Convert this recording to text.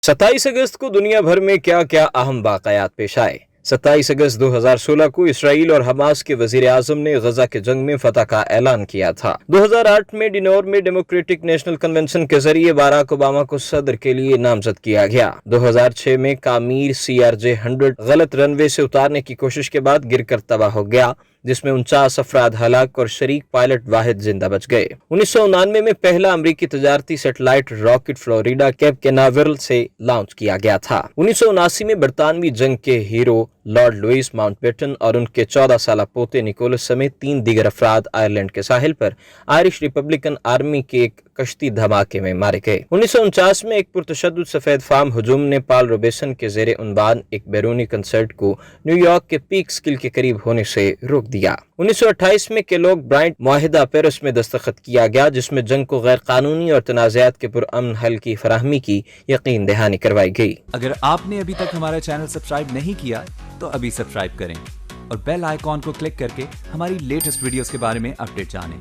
27 अगस्त को दुनिया भर में क्या क्या अहम वाक़यात पेश आए। 27 अगस्त 2016 को इसराइल और हमास के वजीर आजम ने गजा के जंग में फतह का ऐलान किया था। 2008 में डिनोर में डेमोक्रेटिक नेशनल कन्वेंशन के जरिए बाराक ओबामा को सदर के लिए नामजद किया गया। 2006 में कामीर CRJ-100 गलत रनवे से उतारने की कोशिश के बाद गिरकर तबाह हो गया, जिसमें 49 अफराद हलाक और शरीक पायलट वाहिद जिंदा बच गए। 1999 में पहला अमरीकी तजारती satellite rocket Florida Cape Canaveral से लॉन्च किया गया था। 1979 में बरतानवी जंग के हीरो लॉर्ड लुइस माउंटबेटन और उनके 14 साल पोते निकोलस समेत 3 दीगर अफराद आयरलैंड के साहिल पर आयरिश रिपब्लिकन आर्मी के एक कश्ती धमाके में मारे गए। 1949 में एक पुरतशद्दुद सफेद फार्म हुजूम ने पॉल रोबेसन के जेरे उन्वान एक बैरूनी कंसर्ट को न्यूयॉर्क के पीक स्किल के करीब होने से रोक दिया। 1928 में केलॉग ब्रायंट मुआहिदा पेरिस में दस्तखत किया गया, जिसमें जंग को गैर कानूनी और तनाज़ात के पुरअमन हल की फराहमी की यकीन दहानी करवाई गई। अगर आपने अभी तक हमारा चैनल सब्सक्राइब नहीं किया तो अभी सब्सक्राइब करें और बेल आइकॉन को क्लिक करके हमारी लेटेस्ट वीडियोस के बारे में अपडेट जानें।